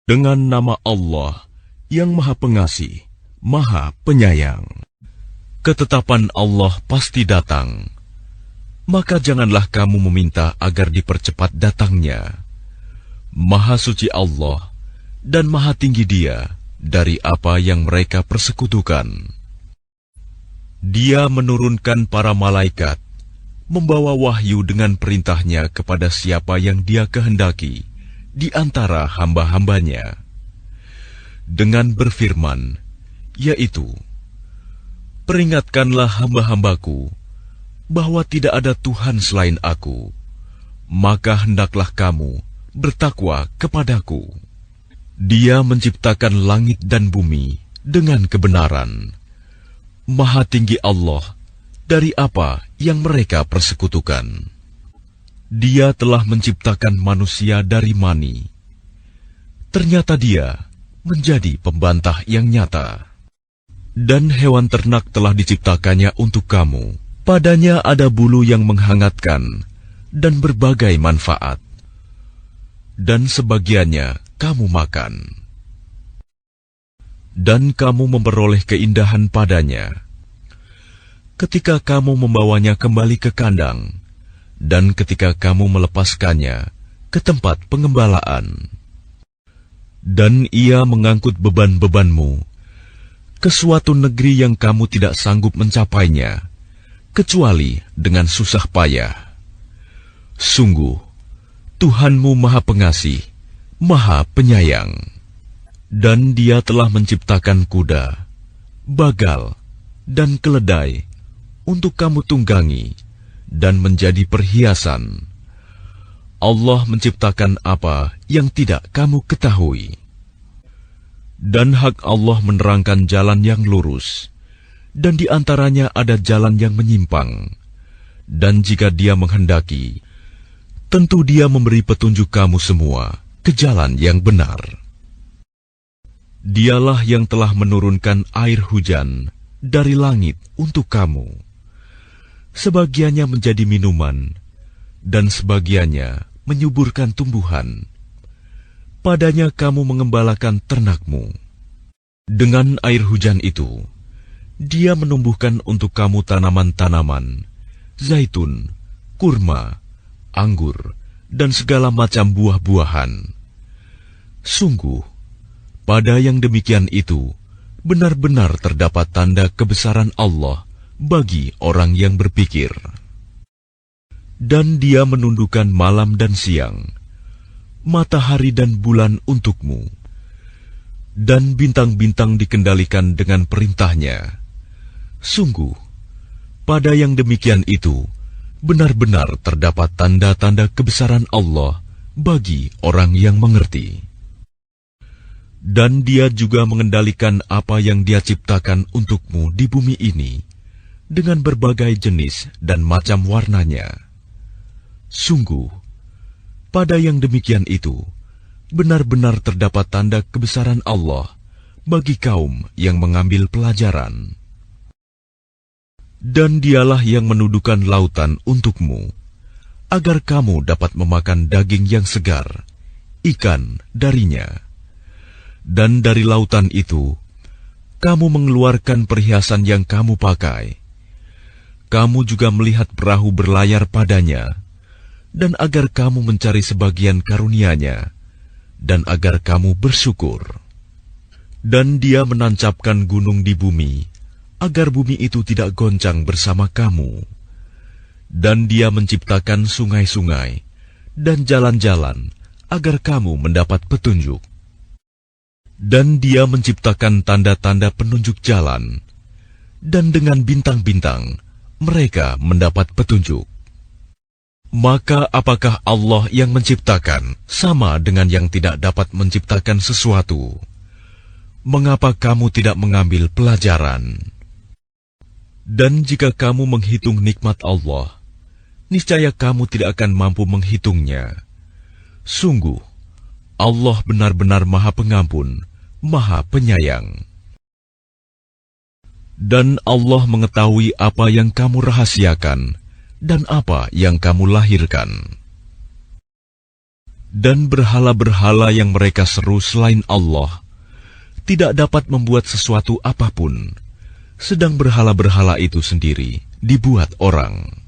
Dengan nama Allah yang Maha Pengasih, Maha Penyayang. Ketetapan Allah pasti datang. Maka janganlah kamu meminta agar dipercepat datangnya. Maha suci Allah dan maha tinggi Dia dari apa yang mereka persekutukan. Dia menurunkan para malaikat, membawa wahyu dengan perintahnya kepada siapa yang Dia kehendaki di antara hamba-hambanya, dengan berfirman, yaitu, peringatkanlah hamba-hambaku bahwa tidak ada Tuhan selain Aku, maka hendaklah kamu bertakwa kepadaku. Dia menciptakan langit dan bumi dengan kebenaran. Maha tinggi Allah dari apa yang mereka persekutukan. Dia telah menciptakan manusia dari mani. Ternyata Dia menjadi pembantah yang nyata. Dan hewan ternak telah diciptakannya untuk kamu. Padanya ada bulu yang menghangatkan dan berbagai manfaat. Dan sebagiannya kamu makan. Dan kamu memperoleh keindahan padanya. Ketika kamu membawanya kembali ke kandang, dan ketika kamu melepaskannya ke tempat pengembalaan. Dan ia mengangkut beban-bebanmu ke suatu negeri yang kamu tidak sanggup mencapainya, kecuali dengan susah payah. Sungguh, Tuhanmu Maha Pengasih, Maha Penyayang. Dan Dia telah menciptakan kuda, bagal, dan keledai untuk kamu tunggangi dan menjadi perhiasan. Allah menciptakan apa yang tidak kamu ketahui. Dan hak Allah menerangkan jalan yang lurus, dan di antaranya ada jalan yang menyimpang. Dan jika Dia menghendaki, tentu Dia memberi petunjuk kamu semua ke jalan yang benar. Dialah yang telah menurunkan air hujan dari langit untuk kamu. Sebagiannya menjadi minuman, dan sebagiannya menyuburkan tumbuhan. Padanya kamu mengembalakan ternakmu. Dengan air hujan itu, Dia menumbuhkan untuk kamu tanaman-tanaman, zaitun, kurma, anggur, dan segala macam buah-buahan. Sungguh, pada yang demikian itu, benar-benar terdapat tanda kebesaran Allah bagi orang yang berpikir. Dan Dia menundukkan malam dan siang, matahari dan bulan untukmu, dan bintang-bintang dikendalikan dengan perintahnya. Sungguh, pada yang demikian itu, benar-benar terdapat tanda-tanda kebesaran Allah bagi orang yang mengerti. Dan Dia juga mengendalikan apa yang Dia ciptakan untukmu di bumi ini, dengan berbagai jenis dan macam warnanya. Sungguh, pada yang demikian itu, benar-benar terdapat tanda kebesaran Allah bagi kaum yang mengambil pelajaran. Dan Dialah yang menundukkan lautan untukmu, agar kamu dapat memakan daging yang segar, ikan darinya. Dan dari lautan itu, kamu mengeluarkan perhiasan yang kamu pakai. Kamu juga melihat perahu berlayar padanya, dan agar kamu mencari sebagian karunia-Nya, dan agar kamu bersyukur. Dan Dia menancapkan gunung di bumi, agar bumi itu tidak goncang bersama kamu. Dan Dia menciptakan sungai-sungai dan jalan-jalan, agar kamu mendapat petunjuk. Dan Dia menciptakan tanda-tanda penunjuk jalan, dan dengan bintang-bintang mereka mendapat petunjuk. Maka apakah Allah yang menciptakan sama dengan yang tidak dapat menciptakan sesuatu? Mengapa kamu tidak mengambil pelajaran? Dan jika kamu menghitung nikmat Allah, niscaya kamu tidak akan mampu menghitungnya. Sungguh, Allah benar-benar Maha Pengampun, Maha Penyayang. Dan Allah mengetahui apa yang kamu rahasiakan dan apa yang kamu lahirkan. Dan berhala-berhala yang mereka seru selain Allah tidak dapat membuat sesuatu apapun, sedang berhala-berhala itu sendiri dibuat orang.